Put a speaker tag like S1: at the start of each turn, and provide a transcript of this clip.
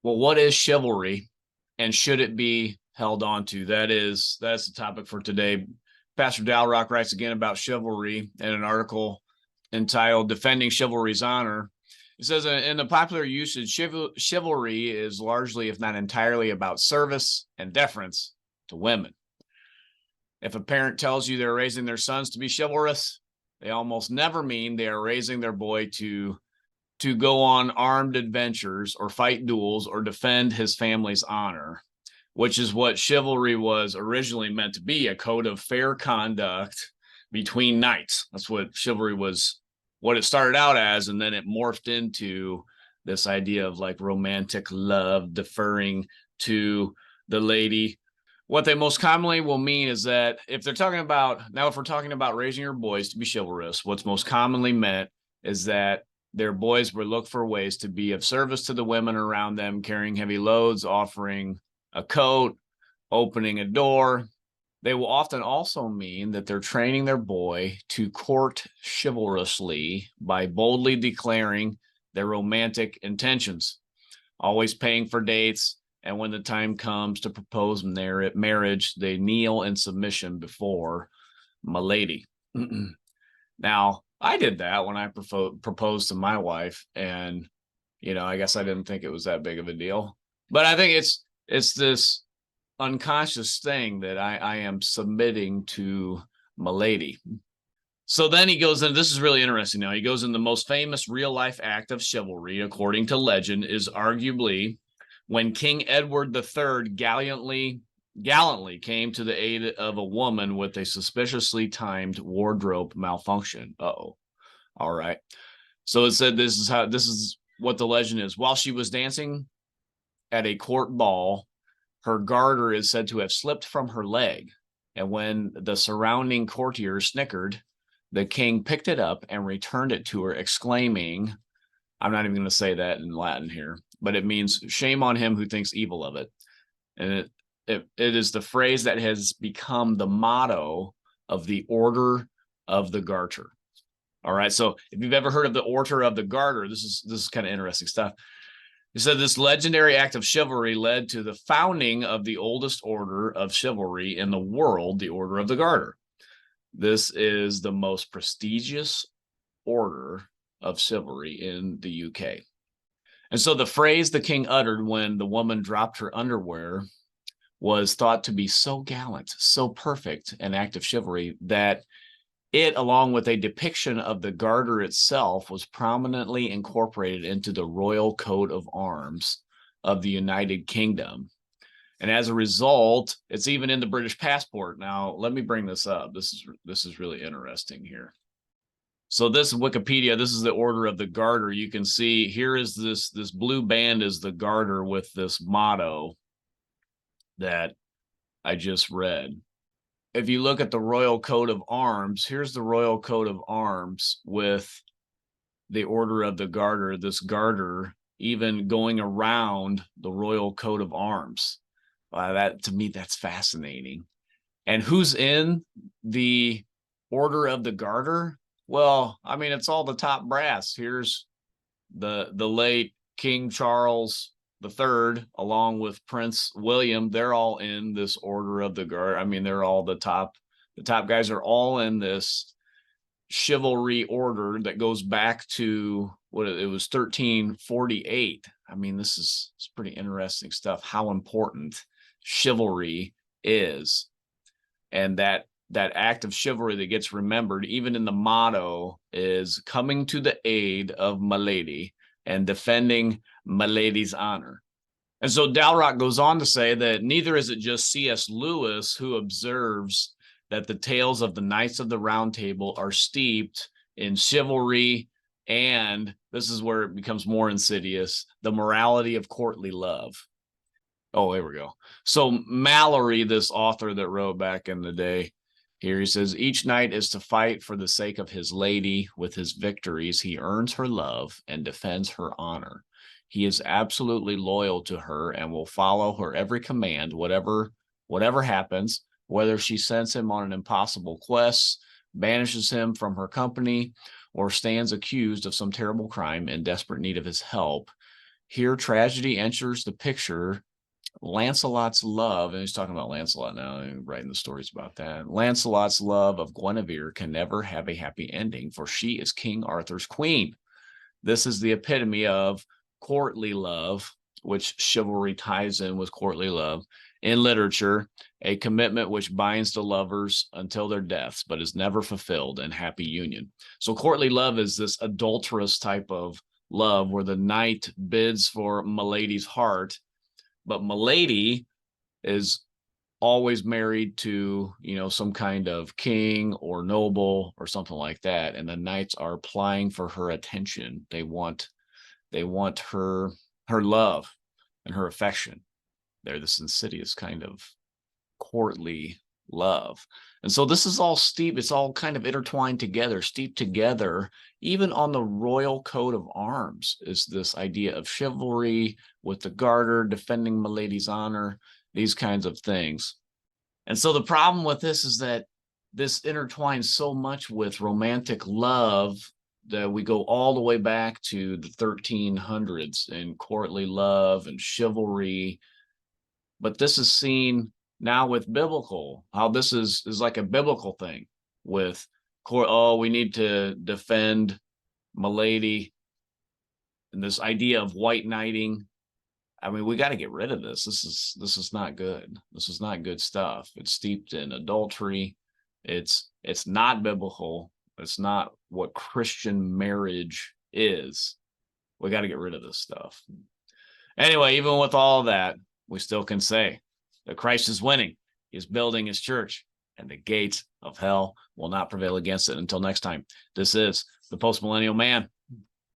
S1: Well, what is chivalry and should it be held on to? That's the topic for today. Pastor Dalrock writes again about chivalry in an article entitled Defending Chivalry's Honor. It says in the popular usage, chivalry is largely, if not entirely, about service and deference to women. If a parent tells you they're raising their sons to be chivalrous, they almost never mean they are raising their boy to go on armed adventures or fight duels or defend his family's honor, which is what chivalry was originally meant to be, a code of fair conduct between knights. That's what chivalry was, what it started out as, and then it morphed into this idea of like romantic love, deferring to the lady. What they most commonly will mean is that if we're talking about raising your boys to be chivalrous, what's most commonly meant is that their boys will look for ways to be of service to the women around them, carrying heavy loads, offering a coat, opening a door. They will often also mean that they're training their boy to court chivalrously by boldly declaring their romantic intentions, always paying for dates, and when the time comes to propose marriage, they kneel in submission before milady. Now, I did that when I proposed to my wife, and I guess I didn't think it was that big of a deal. But I think it's this unconscious thing that I am submitting to milady. So then he goes in, this is really interesting now. He goes in, the most famous real life act of chivalry, according to legend, is arguably when King Edward III gallantly came to the aid of a woman with a suspiciously timed wardrobe malfunction. Uh-oh. All right. So it said this is what the legend is. While she was dancing at a court ball, her garter is said to have slipped from her leg. And when the surrounding courtiers snickered, the king picked it up and returned it to her, exclaiming, I'm not even going to say that in Latin here, but it means shame on him who thinks evil of it. And it is the phrase that has become the motto of the Order of the Garter. All right. So if you've ever heard of the Order of the Garter, this is kind of interesting stuff. He said this legendary act of chivalry led to the founding of the oldest order of chivalry in the world, the Order of the Garter. This is the most prestigious order of chivalry in the UK. And so the phrase the king uttered when the woman dropped her underwear was thought to be so gallant, so perfect an act of chivalry that it, along with a depiction of the garter itself, was prominently incorporated into the royal coat of arms of the United Kingdom. And as a result, it's even in the British passport. Now, let me bring this up. This is really interesting here. So this is Wikipedia. This is the Order of the Garter. You can see here is this blue band is the garter with this motto that I just read. If you look at the royal coat of arms, here's the royal coat of arms with the Order of the Garter, this garter even going around the royal coat of arms. That, to me, that's fascinating. And who's in the Order of the Garter? Well, I mean, it's all the top brass. Here's the late King Charles III, along with Prince William. They're all in this Order of the Garter. I mean, they're all the top guys are all in this chivalry order that goes back to what it was 1348. I mean, it's pretty interesting stuff, how important chivalry is. And that act of chivalry that gets remembered, even in the motto, is coming to the aid of milady and defending milady's honor. And so Dalrock goes on to say that neither is it just C.S. Lewis who observes that the tales of the Knights of the Round Table are steeped in chivalry, and this is where it becomes more insidious, the morality of courtly love. Oh, there we go. So Mallory, this author that wrote back in the day, here he says, each knight is to fight for the sake of his lady. With his victories, he earns her love and defends her honor. He is absolutely loyal to her and will follow her every command, whatever happens, whether she sends him on an impossible quest, banishes him from her company, or stands accused of some terrible crime in desperate need of his help. Here, tragedy enters the picture. Lancelot's love, and he's talking about Lancelot now, and writing the stories about that. Lancelot's love of Guinevere can never have a happy ending, for she is King Arthur's queen. This is the epitome of courtly love, which chivalry ties in with courtly love. In literature, a commitment which binds the lovers until their deaths, but is never fulfilled in happy union. So courtly love is this adulterous type of love where the knight bids for milady's heart, but milady is always married to, some kind of king or noble or something like that, and the knights are applying for her attention. They want her love and her affection. They're this insidious kind of courtly love. And so this is all steep, it's all kind of intertwined together, steeped together. Even on the royal coat of arms is this idea of chivalry with the garter, defending milady's honor, these kinds of things. And so the problem with this is that this intertwines so much with romantic love that we go all the way back to the 1300s in courtly love and chivalry. But this is seen now with biblical, how this is like a biblical thing with, we need to defend milady, and this idea of white knighting. I mean, we got to get rid of this. This is not good. This is not good stuff. It's steeped in adultery. It's not biblical. It's not what Christian marriage is. We got to get rid of this stuff. Anyway, even with all of that, we still can say that Christ is winning. He's building his church, and the gates of hell will not prevail against it. Until next time, this is the Postmillennial Man.